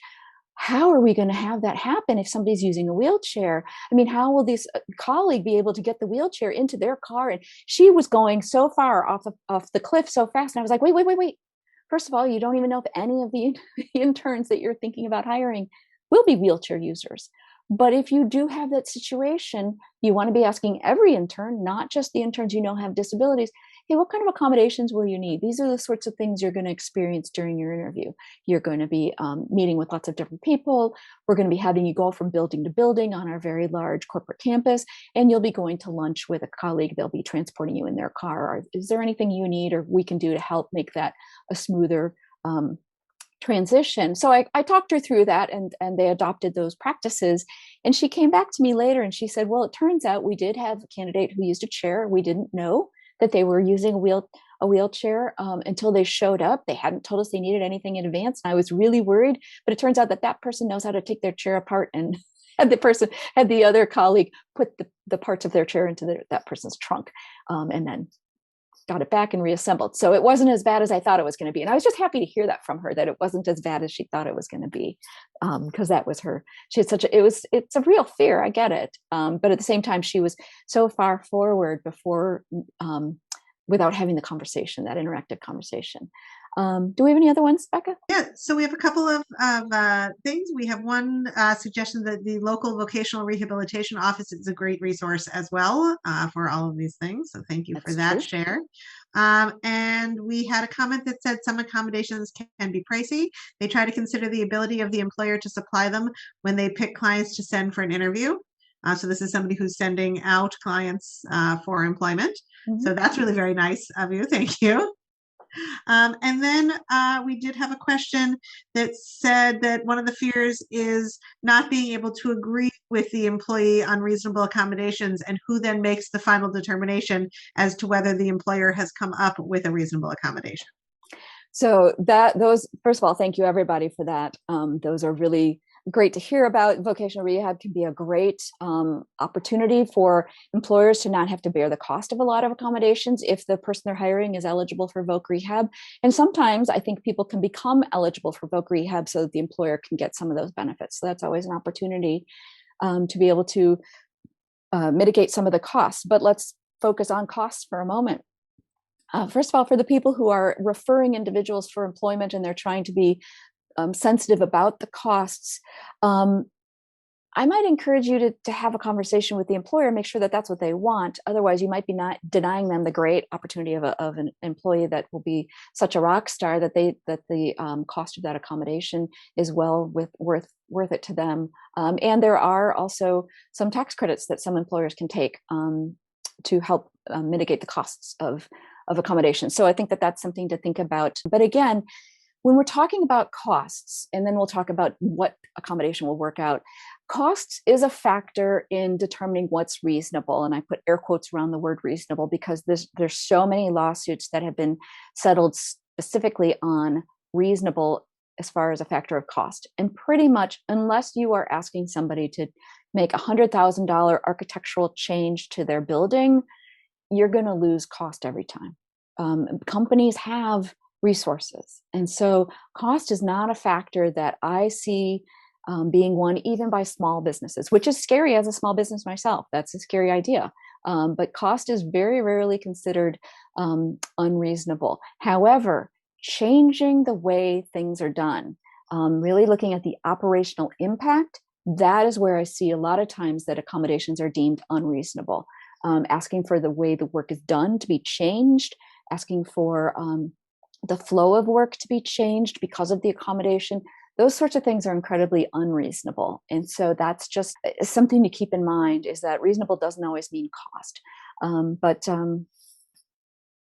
How are we going to have that happen if somebody's using a wheelchair? I mean, how will this colleague be able to get the wheelchair into their car?" And she was going so far off the cliff so fast. And I was like, wait. First of all, you don't even know if any of the interns that you're thinking about hiring will be wheelchair users. But if you do have that situation, you want to be asking every intern, not just the interns have disabilities, hey, what kind of accommodations will you need? These are the sorts of things you're going to experience during your interview. You're going to be meeting with lots of different people. We're going to be having you go from building to building on our very large corporate campus, and you'll be going to lunch with a colleague. They'll be transporting you in their car. Is there anything you need or we can do to help make that a smoother transition? So I talked her through that, and they adopted those practices. And she came back to me later and she said, well, it turns out we did have a candidate who used a chair. We didn't know that they were using a wheelchair until they showed up. They hadn't told us they needed anything in advance. And I was really worried, but it turns out that person knows how to take their chair apart, and had the other colleague put the parts of their chair into that person's trunk, and then got it back and reassembled. So it wasn't as bad as I thought it was going to be. And I was just happy to hear that from her, that it wasn't as bad as she thought it was going to be. Because that was her, she had it's a real fear. I get it. But at the same time, she was so far forward before, without having the conversation, that interactive conversation. Do we have any other ones, Becca? Yeah, so we have a couple of things. We have one suggestion that the local vocational rehabilitation office is a great resource as well for all of these things. So thank you for that share. And we had a comment that said some accommodations can be pricey. They try to consider the ability of the employer to supply them when they pick clients to send for an interview. So this is somebody who's sending out clients for employment. Mm-hmm. So that's really very nice of you. Thank you. And then we did have a question that said that one of the fears is not being able to agree with the employee on reasonable accommodations, and who then makes the final determination as to whether the employer has come up with a reasonable accommodation. So those, first of all, thank you everybody for that. Those are really great to hear about. Vocational rehab can be a great opportunity for employers to not have to bear the cost of a lot of accommodations if the person they're hiring is eligible for voc rehab. And sometimes I think people can become eligible for voc rehab so that the employer can get some of those benefits. So that's always an opportunity to be able to mitigate some of the costs. But let's focus on costs for a moment. First of all, for the people who are referring individuals for employment and they're trying to be sensitive about the costs, I might encourage you to have a conversation with the employer, make sure that that's what they want. Otherwise, you might be not denying them the great opportunity of an employee that will be such a rock star that the cost of that accommodation is well worth it to them. And there are also some tax credits that some employers can take to help mitigate the costs of accommodation. So I think that that's something to think about. But again, when we're talking about costs, and then we'll talk about what accommodation will work out, costs is a factor in determining what's reasonable. And I put air quotes around the word reasonable because there's so many lawsuits that have been settled specifically on reasonable as far as a factor of cost. And pretty much, unless you are asking somebody to make $100,000 architectural change to their building, you're going to lose cost every time. Companies have resources. And so cost is not a factor that I see being one even by small businesses, which is scary as a small business myself. That's a scary idea. But cost is very rarely considered unreasonable. However, changing the way things are done, really looking at the operational impact, that is where I see a lot of times that accommodations are deemed unreasonable. Asking for the way the work is done to be changed, asking for the flow of work to be changed because of the accommodation, those sorts of things are incredibly unreasonable. And so that's just something to keep in mind, is that reasonable doesn't always mean cost.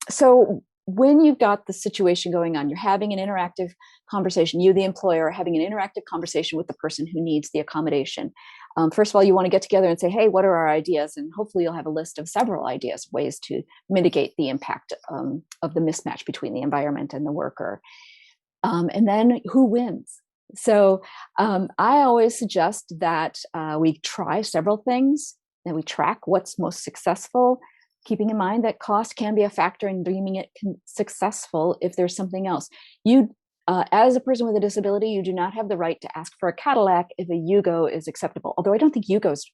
So when you've got the situation going on, you're having an interactive conversation, you, the employer, are having an interactive conversation with the person who needs the accommodation. First of all, you want to get together and say, hey, what are our ideas? And hopefully you'll have a list of several ideas, ways to mitigate the impact of the mismatch between the environment and the worker. And then who wins? So I always suggest that we try several things, that we track what's most successful, keeping in mind that cost can be a factor in deeming it successful if there's something else. You, as a person with a disability, you do not have the right to ask for a Cadillac if a Yugo is acceptable. Although I don't think Yugo is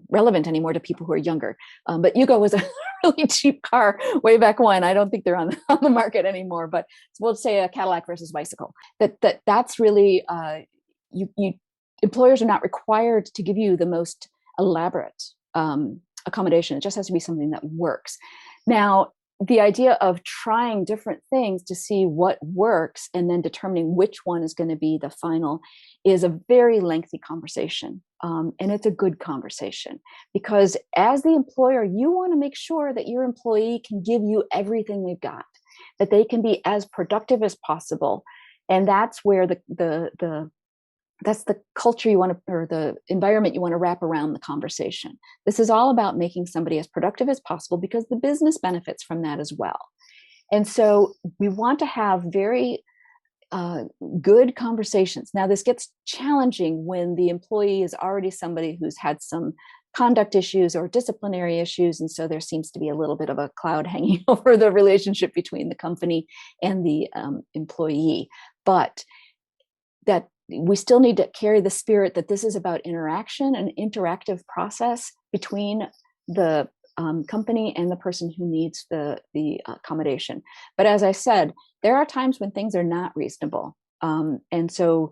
relevant anymore to people who are younger. But Yugo was a really cheap car way back when. I don't think they're on the market anymore. But we'll say a Cadillac versus bicycle. That's really employers are not required to give you the most elaborate accommodation. It just has to be something that works. Now, the idea of trying different things to see what works and then determining which one is going to be the final is a very lengthy conversation. And it's a good conversation because as the employer, you want to make sure that your employee can give you everything they've got, that they can be as productive as possible. And that's where that's the culture you want to, or the environment you want to wrap around the conversation. This is all about making somebody as productive as possible because the business benefits from that as well. And so we want to have very good conversations. Now, this gets challenging when the employee is already somebody who's had some conduct issues or disciplinary issues. And so there seems to be a little bit of a cloud hanging over the relationship between the company and the employee. But that we still need to carry the spirit that this is about interaction, an interactive process between the company and the person who needs the accommodation. But as I said, there are times when things are not reasonable. And so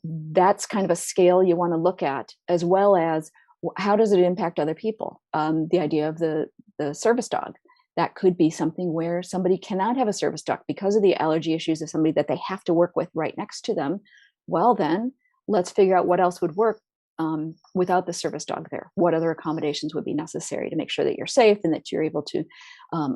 that's kind of a scale you want to look at, as well as how does it impact other people? The idea of the service dog. That could be something where somebody cannot have a service dog because of the allergy issues of somebody that they have to work with right next to them. Well, then let's figure out what else would work without the service dog there. What other accommodations would be necessary to make sure that you're safe and that you're able to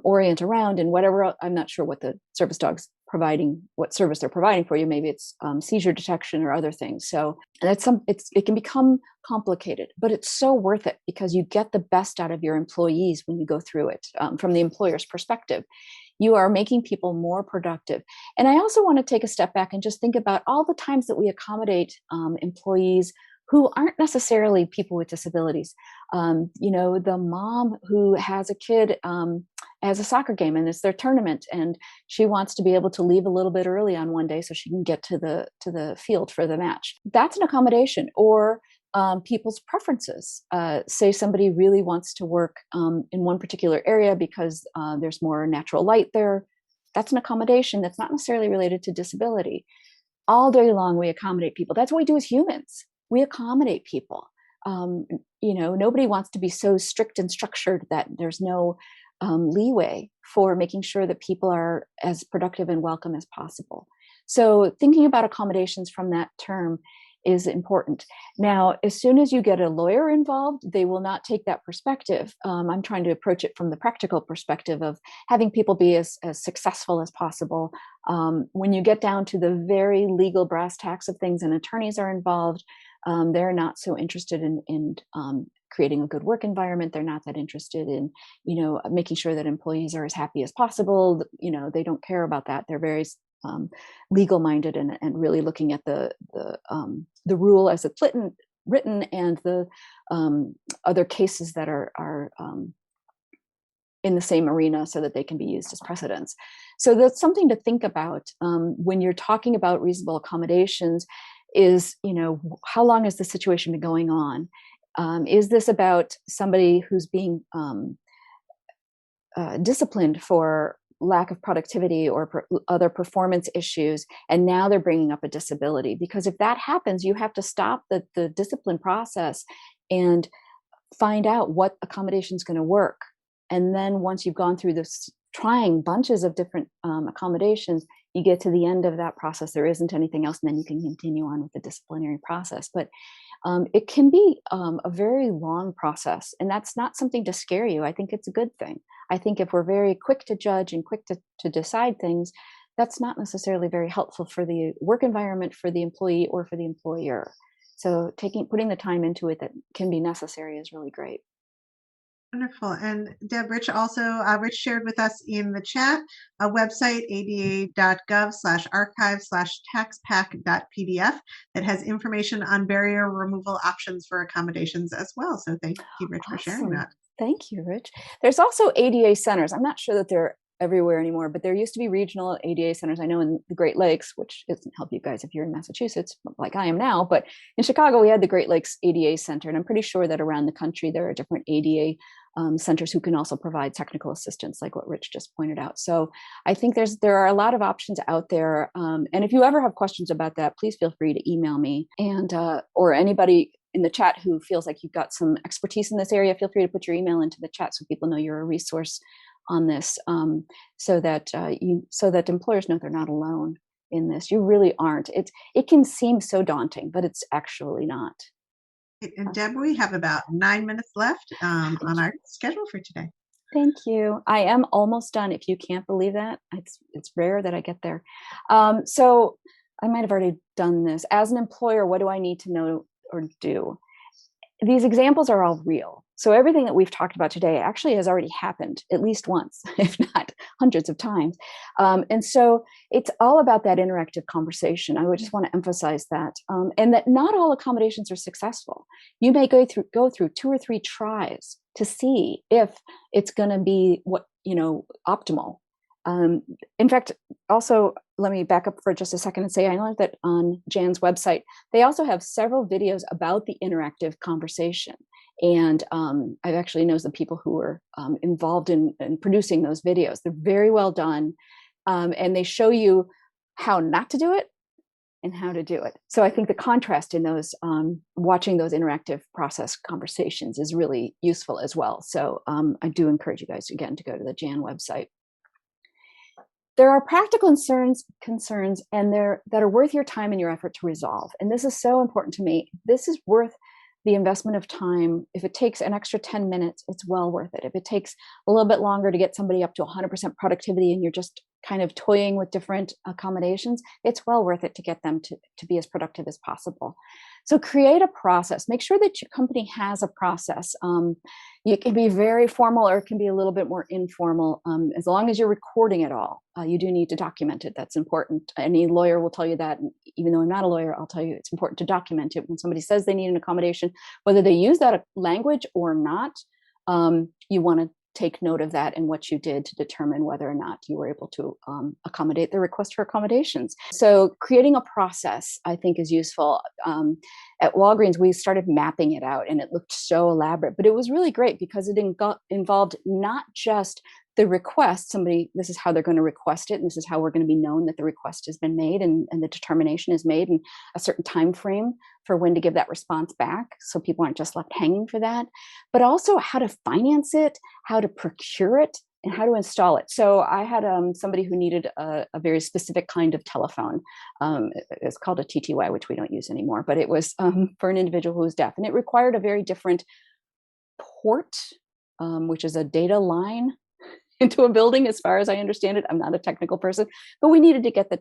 orient around and whatever. I'm not sure what the service dog's providing, what service they're providing for you. Maybe it's seizure detection or other things. So it can become complicated, but it's so worth it because you get the best out of your employees when you go through it from the employer's perspective. You are making people more productive. And I also want to take a step back and just think about all the times that we accommodate employees who aren't necessarily people with disabilities. The mom who has a kid has a soccer game and it's their tournament and she wants to be able to leave a little bit early on one day so she can get to the field for the match. That's an accommodation. Or people's preferences. Say somebody really wants to work in one particular area because there's more natural light there. That's an accommodation that's not necessarily related to disability. All day long, we accommodate people. That's what we do as humans. We accommodate people. Nobody wants to be so strict and structured that there's no leeway for making sure that people are as productive and welcome as possible. So thinking about accommodations from that term is important. Now, as soon as you get a lawyer involved, they will not take that perspective. I'm trying to approach it from the practical perspective of having people be as successful as possible. When you get down to the very legal brass tacks of things and attorneys are involved, they're not so interested in creating a good work environment. They're not that interested in, making sure that employees are as happy as possible. They don't care about that. They're very legal minded and really looking at the rule as it's written and the other cases that are in the same arena so that they can be used as precedents. So that's something to think about when you're talking about reasonable accommodations is, how long has the situation been going on? Is this about somebody who's being disciplined for lack of productivity or other performance issues, and now they're bringing up a disability? Because if that happens, you have to stop the discipline process and find out what accommodation is going to work. And then once you've gone through this, trying bunches of different accommodations, you get to the end of that process, there isn't anything else, and then you can continue on with the disciplinary process. But it can be a very long process, and that's not something to scare you. I think it's a good thing. I think if we're very quick to judge and quick to decide things, that's not necessarily very helpful for the work environment, for the employee, or for the employer. So putting the time into it that can be necessary is really great. Wonderful. And Deb, Rich shared with us in the chat a website, ada.gov/archive/taxpack.pdf, that has information on barrier removal options for accommodations as well. So thank you, Rich, for sharing Awesome. that. Thank you, Rich. There's also ADA centers. I'm not sure that they're everywhere anymore, but there used to be regional ADA centers. I know in the Great Lakes, which doesn't help you guys if you're in Massachusetts, like I am now, but in Chicago, we had the Great Lakes ADA Center. And I'm pretty sure that around the country, there are different ADA centers who can also provide technical assistance, like what Rich just pointed out. So I think there are a lot of options out there. And if you ever have questions about that, please feel free to email me, and or anybody in the chat who feels like you've got some expertise in this area, feel free to put your email into the chat so people know you're a resource on this, so that employers know they're not alone in this. You really aren't. It can seem so daunting, but it's actually not. And Deb, we have about 9 minutes left on our schedule for today. Thank you. I am almost done. If you can't believe that, it's rare that I get there. So I might have already done this. As an employer, what do I need to know or do? These examples are all real. So everything that we've talked about today actually has already happened at least once, if not hundreds of times. And so it's all about that interactive conversation. I would just want to emphasize that, and that not all accommodations are successful. You may go through 2 or 3 tries to see if it's going to be optimal. In fact, also, let me back up for just a second and say, I know that on Jan's website, they also have several videos about the interactive conversation. And I've actually known the people who were involved in producing those videos. They're very well done. And they show you how not to do it and how to do it. So I think the contrast in those, watching those interactive process conversations is really useful as well. So I do encourage you guys, again, to go to the Jan website. There are practical concerns and that are worth your time and your effort to resolve. And this is so important to me. This is worth the investment of time. If it takes an extra 10 minutes, it's well worth it. If it takes a little bit longer to get somebody up to 100% productivity and you're just kind of toying with different accommodations, it's well worth it to get them to be as productive as possible. So create a process. Make sure that your company has a process. It can be very formal or it can be a little bit more informal. As long as you're recording it all, you do need to document it. That's important. Any lawyer will tell you that. And even though I'm not a lawyer, I'll tell you it's important to document it. When somebody says they need an accommodation, whether they use that language or not, you want to take note of that and what you did to determine whether or not you were able to accommodate the request for accommodations. So creating a process, I think, is useful. At Walgreens, we started mapping it out and it looked so elaborate, but it was really great because it involved not just the request, this is how they're going to request it, and this is how we're going to be known that the request has been made and the determination is made, and a certain time frame for when to give that response back, so people aren't just left hanging for that, but also how to finance it, how to procure it, and how to install it. So I had somebody who needed a very specific kind of telephone. It's called a TTY, which we don't use anymore, but it was for an individual who was deaf, and it required a very different port, which is a data line into a building, as far as I understand it. I'm not a technical person, but we needed to get the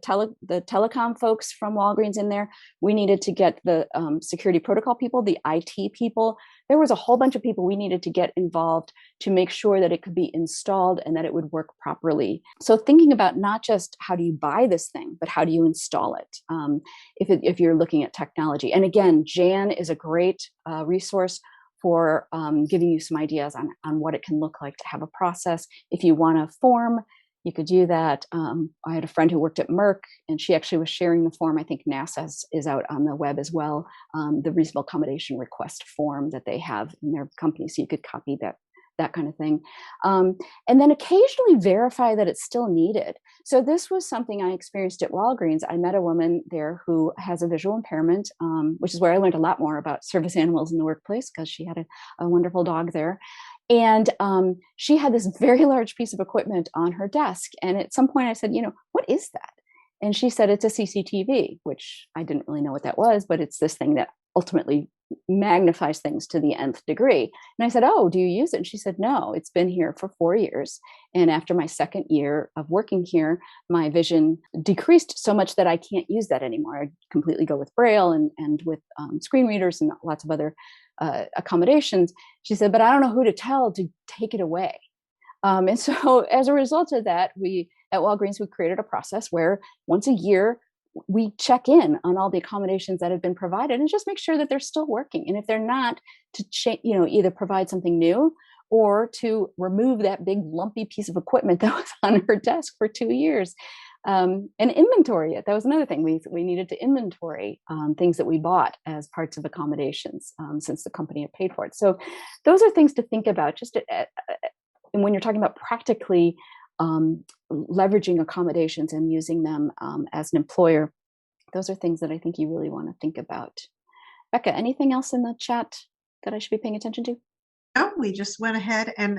telecom folks from Walgreens in there. We needed to get the security protocol people, the IT people. There was a whole bunch of people we needed to get involved to make sure that it could be installed and that it would work properly. So thinking about not just how do you buy this thing, but how do you install it, if you're looking at technology. And again, Jan is a great resource for giving you some ideas on what it can look like to have a process. If you want a form, you could do that. I had a friend who worked at Merck, and she actually was sharing the form. I think NASA is out on the web as well, the reasonable accommodation request form that they have in their company, so you could copy that kind of thing. And then occasionally verify that it's still needed. So this was something I experienced at Walgreens. I met a woman there who has a visual impairment, which is where I learned a lot more about service animals in the workplace, because she had a wonderful dog there. And she had this very large piece of equipment on her desk. And at some point I said, what is that? And she said it's a CCTV, which I didn't really know what that was, but it's this thing that ultimately magnifies things to the nth degree. And I said, oh, do you use it? And she said, no, it's been here for 4 years. And after my second year of working here, my vision decreased so much that I can't use that anymore. I completely go with Braille and with screen readers and lots of other accommodations. She said, but I don't know who to tell to take it away. And so as a result of that, we at Walgreens, we created a process where once a year, we check in on all the accommodations that have been provided and just make sure that they're still working. And if they're not, to either provide something new or to remove that big lumpy piece of equipment that was on her desk for 2 years, and inventory it. That was another thing. We needed to inventory things that we bought as parts of accommodations since the company had paid for it. So those are things to think about. And when you're talking about practically leveraging accommodations and using them as an employer, those are things that I think you really want to think about. Becca, anything else in the chat that I should be paying attention to? No, we just went ahead and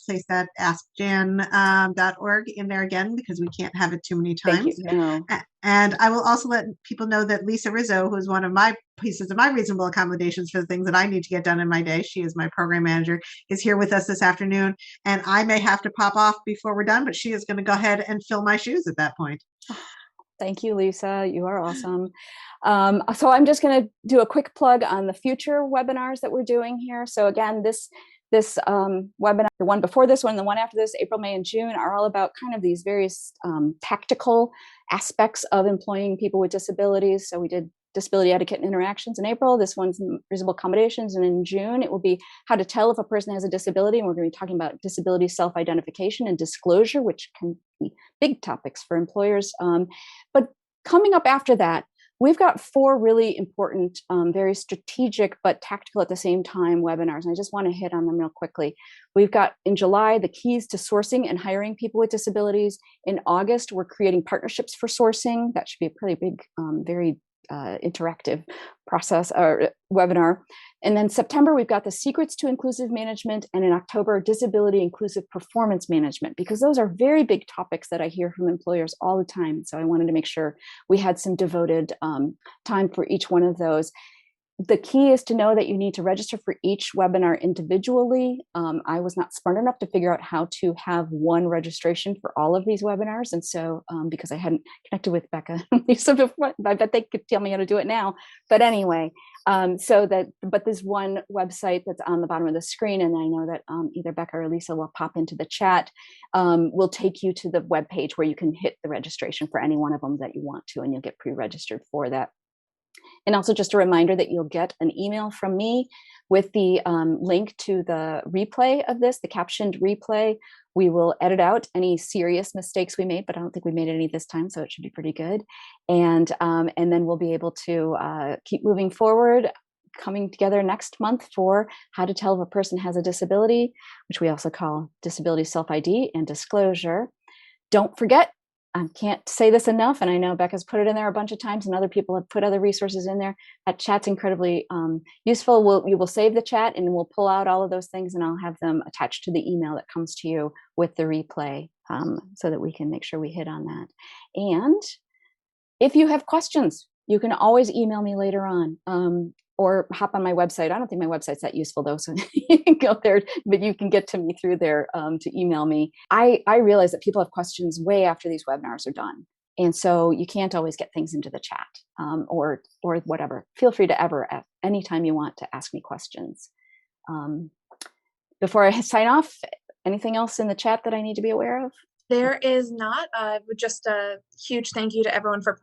placed that askjan.org in there again because we can't have it too many Thank you. times. No. And I will also let people know that Lisa Rizzo, who is one of my pieces of my reasonable accommodations for the things that I need to get done in my day, she is my program manager, is here with us this afternoon. And I may have to pop off before we're done, but she is going to go ahead and fill my shoes at that point. Thank you, Lisa. You are awesome. So I'm just going to do a quick plug on the future webinars that we're doing here. So again, this webinar, the one before this one, the one after this, April, May, and June, are all about kind of these various tactical aspects of employing people with disabilities. So we did disability etiquette and interactions in April. This one's reasonable accommodations. And in June, it will be how to tell if a person has a disability. And we're going to be talking about disability self-identification and disclosure, which can be big topics for employers. But coming up after that, we've got 4 really important, very strategic, but tactical at the same time webinars. And I just want to hit on them real quickly. We've got in July, the keys to sourcing and hiring people with disabilities. In August, we're creating partnerships for sourcing. That should be a pretty big, very interactive process or webinar. And then September, we've got the secrets to inclusive management. And in October, disability inclusive performance management, because those are very big topics that I hear from employers all the time. So I wanted to make sure we had some devoted time for each one of those. The key is to know that you need to register for each webinar individually. I was not smart enough to figure out how to have one registration for all of these webinars. And so because I hadn't connected with Becca and Lisa before, I bet they could tell me how to do it now. But anyway, but there's one website that's on the bottom of the screen, and I know that either Becca or Lisa will pop into the chat, will take you to the web page where you can hit the registration for any one of them that you want to, and you'll get pre-registered for that. And also just a reminder that you'll get an email from me with the link to the replay of this, the captioned replay. We will edit out any serious mistakes we made, but I don't think we made any this time, so it should be pretty good. And then we'll be able to keep moving forward, coming together next month for how to tell if a person has a disability, which we also call disability self-ID and disclosure. Don't forget, I can't say this enough, and I know Becca's put it in there a bunch of times and other people have put other resources in there. That chat's incredibly useful. We will save the chat and we'll pull out all of those things, and I'll have them attached to the email that comes to you with the replay so that we can make sure we hit on that. And if you have questions, you can always email me later on. Or hop on my website. I don't think my website's that useful though, so you can go there, but you can get to me through there to email me. I realize that people have questions way after these webinars are done. And so you can't always get things into the chat or whatever. Feel free to at any time you want to ask me questions. Before I sign off, anything else in the chat that I need to be aware of? There is not. Just a huge thank you to everyone for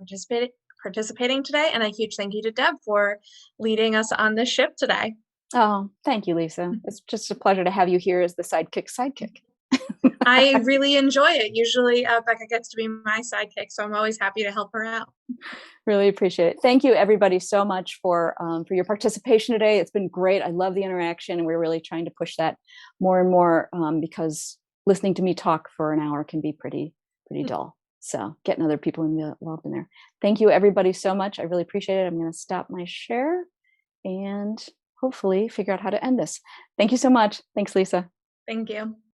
participating today, and a huge thank you to Deb for leading us on this ship today. Oh, thank you, Lisa. It's just a pleasure to have you here as the sidekick. I really enjoy it. Usually Becca gets to be my sidekick, so I'm always happy to help her out. Really appreciate it. Thank you everybody so much for your participation today. It's been great. I love the interaction, and we're really trying to push that more and more because listening to me talk for an hour can be pretty dull. So getting other people involved in there. Thank you everybody so much. I really appreciate it. I'm going to stop my share and hopefully figure out how to end this. Thank you so much. Thanks, Lisa. Thank you.